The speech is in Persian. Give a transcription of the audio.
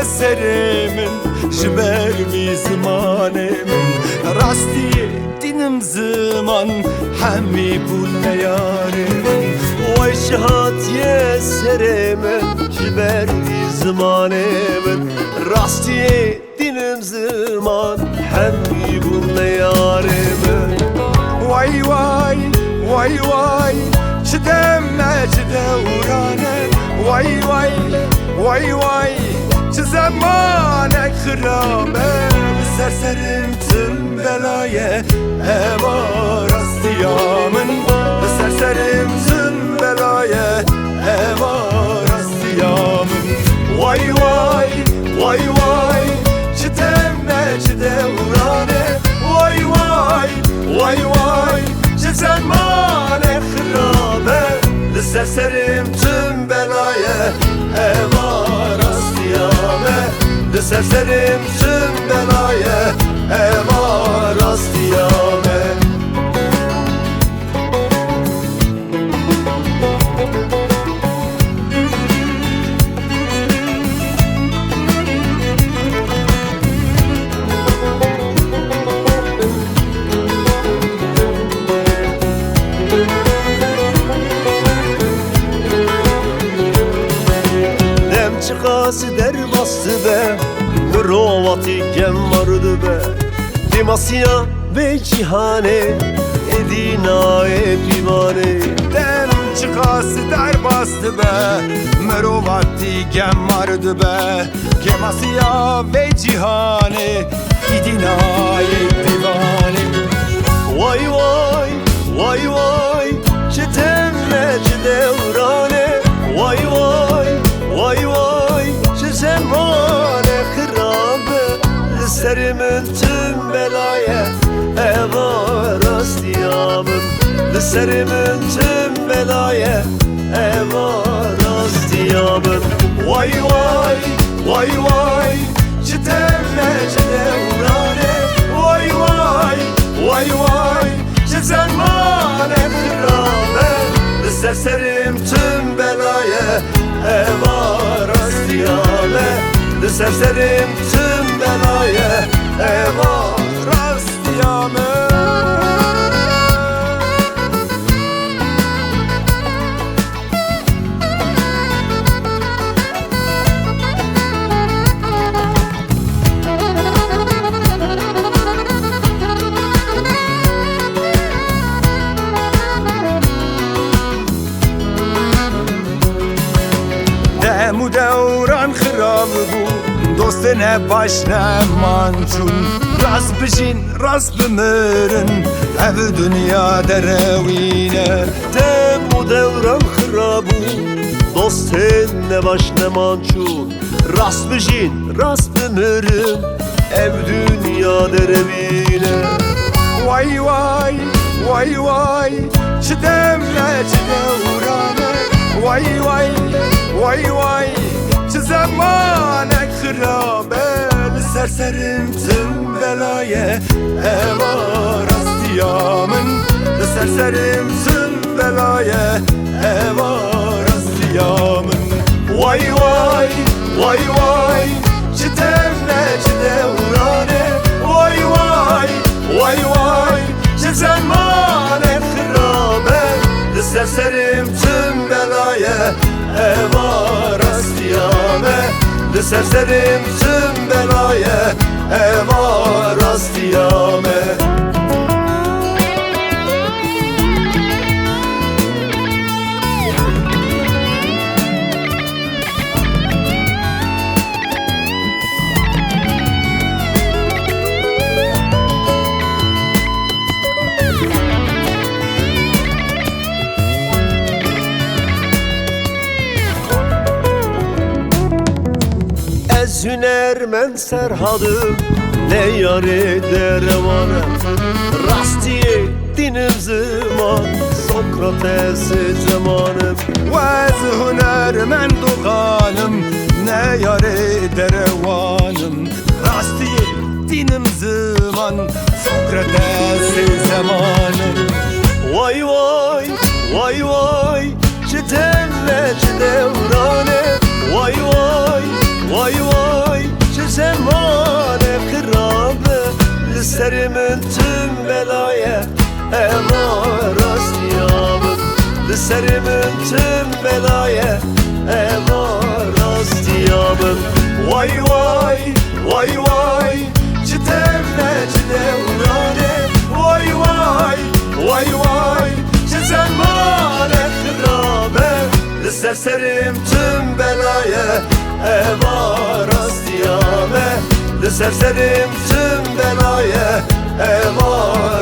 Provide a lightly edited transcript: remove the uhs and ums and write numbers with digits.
سرمن جبر می زمانم راستی دینم زمان همی بول نیارم وای شهادی سرمن جبر می زمانم راستی دینم زمان همی بول نیارم وای وای وای وای چدم دورانه وای وای وای وای چه زمانك خرابه سرسرم تم بلايه اما راستيامن سرسرم تم بلايه اما راستيامن وای وای وای وای چه تم دورانه وای وای وای وای چه زمانك خرابه سرسرم تم بلايه اما راستيامه سرسرم تم بلايه اما راستيامه Çıkası der bastı be Rovati gem vardı be Demasya ve cihane Edina divane Dem çıkası der bastı be Rovati gem vardı be Demasya ve cihane Edina divane Vay vay vay vay Çetem devrane Vay vay vay vay şu zemane khirabe Serimin tüm belaya eva rastiyamın Serimin tüm belaya eva rastiyamın Vay vay vay vay çitemle devrane Vay vay vay vay şu zemane khirabe Serim tüm belaya eva rastiyame Serserim tüm belaya eva rastiyame دم و دوران خراب بود دوست نه باش نه منچون راست بشین راست بمرن او دنیا دروینه دم و دوران خراب بود دوست نه باش نه منچون راست بشین راست بمرن او دنیا دروینه وای وای وای وای چه دم نه چه دورانه وای وای وای وای چه زمانك خرابه سرسرم تم بلايه اما راستيامن سرسرم تم بلايه اما راستيامن وای وای وای وای چه تم چه دورانه وای وای وای وای چه زمانك خرابه سرسرم تم بلايه eva rastiyame Serserim tüm belaya eva rastiyame Ez hünermen serhadım ne yare derevanım Rastiye dinim zaman Sokrates zamanım Ez hünermen doğanım ne yare derevanım Rastiye dinim zaman Sokrates zamanım Vay vay vay vay çetemle devrane Vay vay vay vay زمان خرابه لسرمن تم بلايه اما راستیابم لسرمن تم بلايه اما راستیابم وای وای وای وای چتم دورانه وای وای وای وای چه زمان خرابه لسرسرم تم بلايه اما راستیابه لسرسرم تم بلايه اما